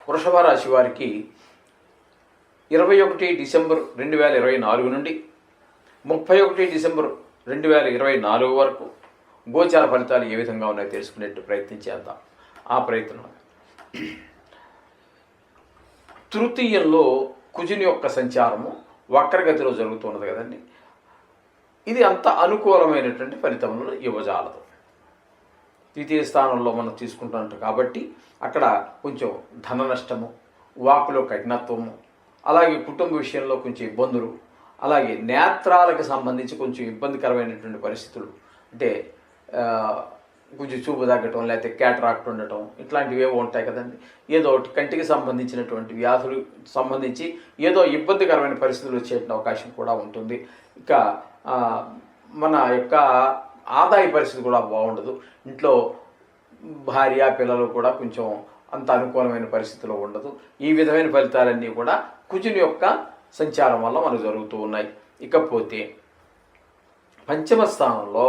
వృషభ రాశి వారికి 21 డిసెంబర్ 2024 నుండి 31 డిసెంబర్ 2024 వరకు గోచార ఫలితాలు ఏ విధంగా ఉన్నాయో తెలుసుకునేట్టు ప్రయత్నం చేద్దాం. ఆ ప్రయత్నం తృతీయంలో కుజుని యొక్క సంచారము వక్రగతిలో జరుగుతున్నది కదండి. ఇది అంత అనుకూలమైనటువంటి ఫలితములను ఇవ్వజాలదు. ద్వితీయ స్థానంలో మనం తీసుకుంటున్నట్టు కాబట్టి అక్కడ కొంచెం ధన నష్టము, వాకులో కఠినత్వము, అలాగే కుటుంబ విషయంలో కొంచెం ఇబ్బందులు, అలాగే నేత్రాలకు సంబంధించి కొంచెం ఇబ్బందికరమైనటువంటి పరిస్థితులు, అంటే కొంచెం చూపు తగ్గటం, లేకపోతే క్యాటరాక్ట్ ఉండటం, ఇట్లాంటివి ఏవో ఉంటాయి కదండి. ఏదో ఒకటి కంటికి సంబంధించినటువంటి వ్యాధులు సంబంధించి ఏదో ఇబ్బందికరమైన పరిస్థితులు వచ్చే అవకాశం కూడా ఉంటుంది. ఇక మన యొక్క ఆదాయ పరిస్థితి కూడా బాగుండదు. ఇంట్లో భార్య పిల్లలు కూడా కొంచెం అంత అనుకూలమైన పరిస్థితిలో ఉండదు. ఈ విధమైన ఫలితాలన్నీ కూడా కుజుని యొక్క సంచారం వల్ల మనకు జరుగుతూ ఉన్నాయి. ఇకపోతే పంచమ స్థానంలో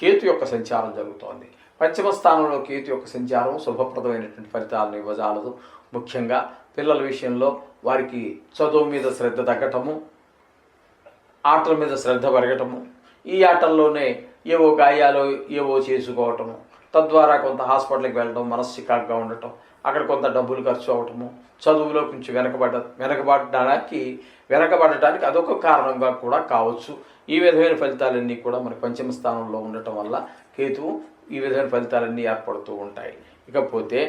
కేతు యొక్క సంచారం జరుగుతోంది. పంచమ స్థానంలో కేతు యొక్క సంచారం శుభప్రదమైనటువంటి ఫలితాలను ఇవ్వజాలదు. ముఖ్యంగా పిల్లల విషయంలో వారికి చదువు మీద శ్రద్ధ తగ్గటము, ఆటల మీద శ్రద్ధ పెరగటము, ఈ ఆటల్లోనే ఏవో గాయాలు ఏవో చేసుకోవటము, తద్వారా కొంత హాస్పిటల్కి వెళ్ళటం, మనసు చికాకుగా ఉండటం, అక్కడ కొంత డబ్బులు ఖర్చు అవటము, చదువులో కొంచెం వెనకబడటానికి అదొక కారణంగా కూడా కావచ్చు. ఈ విధమైన ఫలితాలన్నీ కూడా మన పంచమ స్థానంలో ఉండటం వల్ల కేతువు ఈ విధమైన ఫలితాలన్నీ ఏర్పడుతూ ఉంటాయి. ఇకపోతే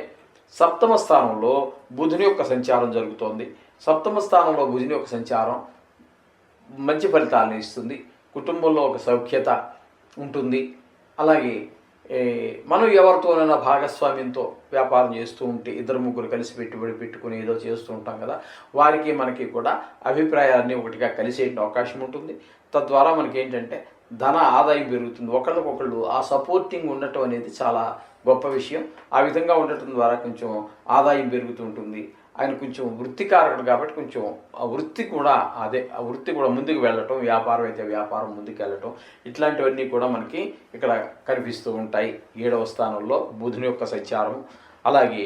సప్తమ స్థానంలో బుధుని యొక్క సంచారం జరుగుతోంది. సప్తమ స్థానంలో బుధుని యొక్క సంచారం మంచి ఫలితాలను ఇస్తుంది. కుటుంబంలో ఒక సౌఖ్యత ఉంటుంది. అలాగే మనం ఎవరితోనైనా భాగస్వామ్యంతో వ్యాపారం చేస్తూ ఉంటే ఇద్దరు ముగ్గురు కలిసి పెట్టుబడి పెట్టుకుని ఏదో చేస్తూ ఉంటాం కదా, వారికి మనకి కూడా అభిప్రాయాలన్నీ ఒకటిగా కలిసే అవకాశం ఉంటుంది. తద్వారా మనకి ఏంటంటే ధన ఆదాయం పెరుగుతుంది. ఒకళ్ళకొకళ్ళు ఆ సపోర్టింగ్ ఉండటం అనేది చాలా గొప్ప విషయం. ఆ విధంగా ఉండటం ద్వారా కొంచెం ఆదాయం పెరుగుతుంటుంది. ఆయన కొంచెం వృత్తికారకుడు కాబట్టి కొంచెం ఆ వృత్తి కూడా ముందుకు వెళ్ళటం, వ్యాపారం అయితే వ్యాపారం ముందుకు వెళ్ళటం, ఇట్లాంటివన్నీ కూడా మనకి ఇక్కడ కనిపిస్తూ ఉంటాయి. 7వ స్థానంలో బుధుని యొక్క సంచారం, అలాగే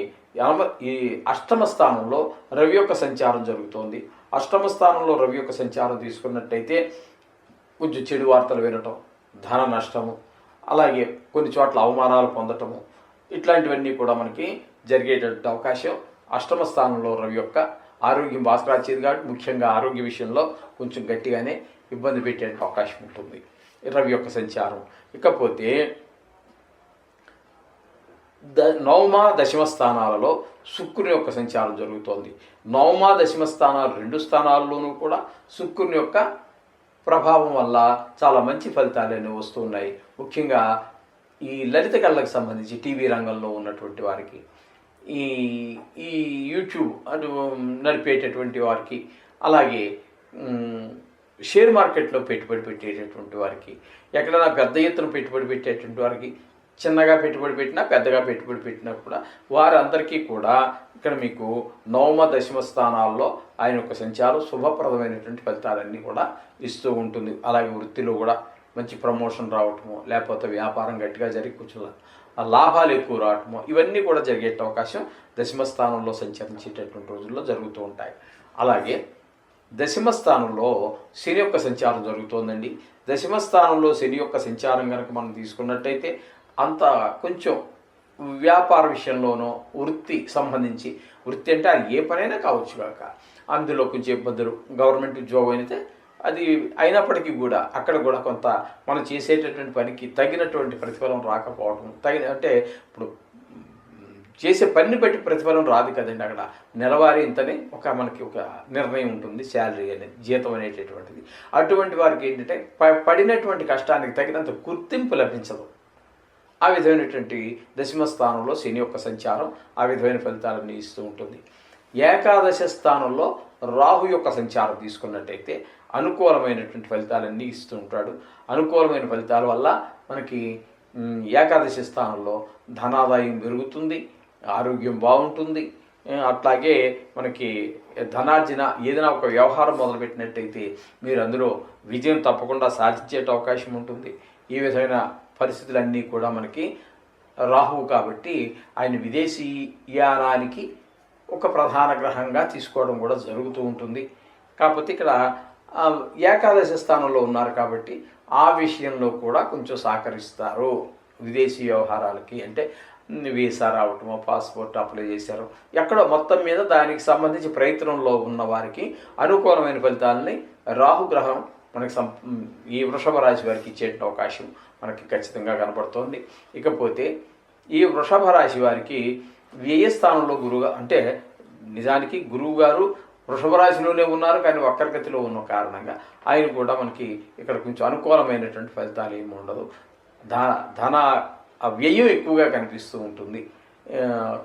ఈ అష్టమ స్థానంలో రవి యొక్క సంచారం జరుగుతోంది. అష్టమ స్థానంలో రవి యొక్క సంచారం తీసుకున్నట్టయితే కొంచెం చెడు వార్తలు వినటం, ధన నష్టము, అలాగే కొన్ని చోట్ల అవమానాలు పొందటము, ఇట్లాంటివన్నీ కూడా మనకి జరిగేటటువంటి అవకాశం. అష్టమ స్థానంలో రవి యొక్క ఆరోగ్యం భాస్కరాచేది కాబట్టి ముఖ్యంగా ఆరోగ్య విషయంలో కొంచెం గట్టిగానే ఇబ్బంది పెట్టే అవకాశం ఉంటుంది రవి యొక్క సంచారం. ఇకపోతే నవమ దశమ స్థానాలలో శుక్రుని యొక్క సంచారం జరుగుతోంది. నవమ దశమ స్థానాలు 2 స్థానాల్లోనూ కూడా శుక్రుని యొక్క ప్రభావం వల్ల చాలా మంచి ఫలితాలు వస్తున్నాయి. ముఖ్యంగా ఈ లలిత కళలకు సంబంధించి టీవీ రంగంలో ఉన్నటువంటి వారికి, ఈ యూట్యూబ్ అటు నడిపేటటువంటి వారికి, అలాగే షేర్ మార్కెట్లో పెట్టుబడి పెట్టేటటువంటి వారికి, ఎక్కడైనా పెద్ద ఎత్తున పెట్టుబడి పెట్టేటువంటి వారికి, చిన్నగా పెట్టుబడి పెట్టినా పెద్దగా పెట్టుబడి పెట్టినా కూడా వారందరికీ కూడా ఇక్కడ మీకు నవమ దశమ స్థానాల్లో ఆయన యొక్క సంచారం శుభప్రదమైనటువంటి ఫలితాలన్నీ కూడా ఇస్తూ ఉంటుంది. అలాగే వృత్తిలో కూడా మంచి ప్రమోషన్ రావటము, లేకపోతే వ్యాపారం గట్టిగా జరిగి కొంచెం లాభాలు ఎక్కువ రావటము, ఇవన్నీ కూడా జరిగే అవకాశం దశమ స్థానంలో సంచరించేటటువంటి రోజుల్లో జరుగుతూ ఉంటాయి. అలాగే దశమ స్థానంలో శని యొక్క సంచారం జరుగుతోందండి. దశమ స్థానంలో శని యొక్క సంచారం కనుక మనం తీసుకున్నట్టయితే అంత కొంచెం వ్యాపార విషయంలోనో వృత్తి సంబంధించి, వృత్తి అంటే అది ఏ పనైనా కావచ్చు కాక, అందులో కొంచెం ఇబ్బందులు, గవర్నమెంట్ ఉద్యోగం అయితే అది అయినప్పటికీ కూడా అక్కడ కూడా కొంత మనం చేసేటటువంటి పనికి తగినటువంటి ప్రతిఫలం రాకపోవడం, అంటే ఇప్పుడు చేసే పనిని బట్టి ప్రతిఫలం రాదు కదండి. అక్కడ నెలవారీ ఇంతనే మనకి ఒక నిర్ణయం ఉంటుంది, శాలరీ అనేది, జీతం అనేటటువంటిది. అటువంటి వారికి ఏంటంటే పడినటువంటి కష్టానికి తగినంత గుర్తింపు లభించదు. ఆ విధమైనటువంటి దశమ స్థానంలో శని యొక్క సంచారం ఆ విధమైన ఫలితాలన్నీ ఇస్తూ ఉంటుంది. ఏకాదశ స్థానంలో రాహు యొక్క సంచారం తీసుకున్నట్టయితే అనుకూలమైనటువంటి ఫలితాలన్నీ ఇస్తూ ఉంటాడు. అనుకూలమైన ఫలితాల వల్ల మనకి ఏకాదశి స్థానంలో ధనాదాయం పెరుగుతుంది, ఆరోగ్యం బాగుంటుంది. అట్లాగే మనకి ధనార్జన, ఏదైనా ఒక వ్యవహారం మొదలుపెట్టినట్టయితే మీరు అందులో విజయం తప్పకుండా సాధించే అవకాశం ఉంటుంది. ఈ విధమైన పరిస్థితులన్నీ కూడా మనకి రాహువు కాబట్టి ఆయన విదేశీయానానికి ఒక ప్రధాన గ్రహంగా తీసుకోవడం కూడా జరుగుతూ ఉంటుంది. కాకపోతే ఇక్కడ ఏకాదశి స్థానంలో ఉన్నారు కాబట్టి ఆ విషయంలో కూడా కొంచెం సహకరిస్తారు. విదేశీ వ్యవహారాలకి అంటే వీసా రావటమో, పాస్పోర్ట్ అప్లై చేశారు, ఎక్కడో మొత్తం మీద దానికి సంబంధించి ప్రయత్నంలో ఉన్న వారికి అనుకూలమైన ఫలితాలని రాహుగ్రహం మనకి ఈ వృషభ రాశి వారికి ఇచ్చే అవకాశం మనకి ఖచ్చితంగా కనపడుతోంది. ఇకపోతే ఈ వృషభ రాశి వారికి వ్యయస్థానంలో గురువుగా, అంటే నిజానికి గురువు గారు వృషభ రాశిలోనే ఉన్నారు, కానీ వక్రగతిలో ఉన్న కారణంగా ఆయన కూడా మనకి ఇక్కడ కొంచెం అనుకూలమైనటువంటి ఫలితాలు ఏమి ఉండదు. ధన వ్యయం ఎక్కువగా కనిపిస్తూ ఉంటుంది.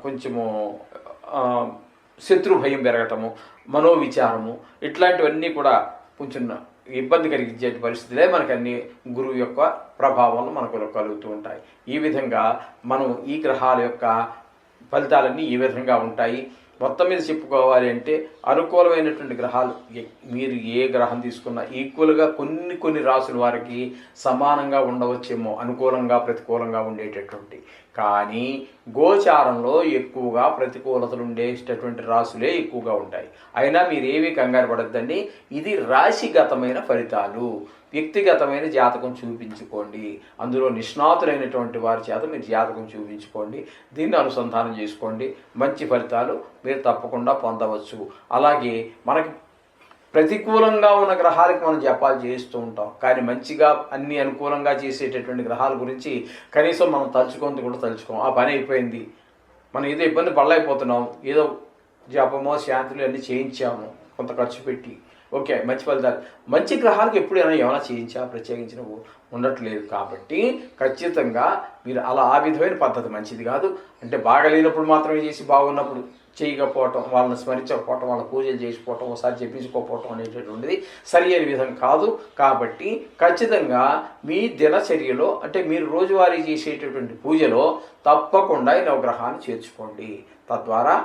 కొంచెము శత్రు భయం పెరగటము, మనోవిచారము, ఇట్లాంటివన్నీ కూడా కొంచెం ఇబ్బంది కలిగించే పరిస్థితులే మనకు అన్ని గురువు యొక్క ప్రభావం మనకు కలుగుతూ ఉంటాయి. ఈ విధంగా మనం ఈ గ్రహాల యొక్క ఫలితాలన్నీ ఈ విధంగా ఉంటాయి. మొత్తం మీద చెప్పుకోవాలి అంటే అనుకూలమైనటువంటి గ్రహాలు మీరు ఏ గ్రహం తీసుకున్నా ఈక్వల్గా కొన్ని రాసుల వారికి సమానంగా ఉండవచ్చేమో, అనుకూలంగా ప్రతికూలంగా ఉండేటటువంటి. కానీ గోచారంలో ఎక్కువగా ప్రతికూలతలు ఉండేటటువంటి రాసులే ఎక్కువగా ఉంటాయి. అయినా మీరేమీ కంగారు పడద్దండి. ఇది రాశిగతమైన ఫలితాలు. వ్యక్తిగతమైన జాతకం చూపించుకోండి, అందులో నిష్ణాతులైనటువంటి వారి చేత మీరు జాతకం చూపించుకోండి, దీన్ని అనుసంధానం చేసుకోండి, మంచి ఫలితాలు మీరు తప్పకుండా పొందవచ్చు. అలాగే మనకి ప్రతికూలంగా ఉన్న గ్రహాలకి మనం జపాలు చేస్తూ ఉంటాం, కానీ మంచిగా అన్ని అనుకూలంగా చేసేటటువంటి గ్రహాల గురించి కనీసం మనం తలుచుకొని కూడా తలుచుకోం. ఆ పని అయిపోయింది, మనం ఏదో ఇబ్బంది పడలేకపోతున్నాం, ఏదో జపమో శాంతులు అన్నీ చేయించాము కొంత ఖర్చు పెట్టి, ఓకే మంచి ఫలితాలు. మంచి గ్రహాలకు ఎప్పుడైనా ఏమైనా చేయించా ప్రత్యేకించిన ఉండట్లేదు. కాబట్టి ఖచ్చితంగా మీరు ఆ విధమైన పద్ధతి మంచిది కాదు. అంటే బాగలేనప్పుడు మాత్రమే చేసి బాగున్నప్పుడు చేయకపోవటం, వాళ్ళని స్మరించకపోవటం, వాళ్ళ పూజలు చేసిపోవటం, ఒకసారి చెప్పించుకోకపోవటం అనేటటువంటిది సరి అయిన విధం కాదు. కాబట్టి ఖచ్చితంగా మీ దినచర్యలో, అంటే మీరు రోజువారీ చేసేటటువంటి పూజలో తప్పకుండా ఈ నవగ్రహాన్ని చేర్చుకోండి. తద్వారా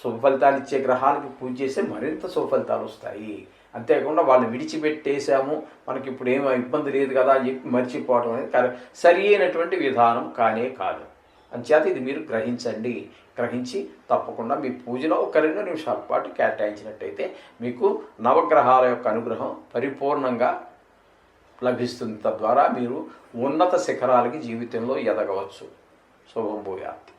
శుభ ఫలితాలు ఇచ్చే గ్రహానికి పూజ చేస్తే మరింత శుభ ఫలితాలు వస్తాయి. అంతేకాకుండా వాళ్ళని విడిచిపెట్టేసాము, మనకి ఇప్పుడు ఏమో ఇబ్బంది లేదు కదా అని చెప్పి మర్చిపోవడం అనేది సరి అయినటువంటి విధానం కానే కాదు. అంచేత ఇది మీరు గ్రహించి తప్పకుండా మీ పూజలో ఒక 2 నిమిషాల పాటు కేటాయించినట్టయితే మీకు నవగ్రహాల యొక్క అనుగ్రహం పరిపూర్ణంగా లభిస్తుంది. తద్వారా మీరు ఉన్నత శిఖరాలకి జీవితంలో ఎదగవచ్చు. శుభం భూయాత్.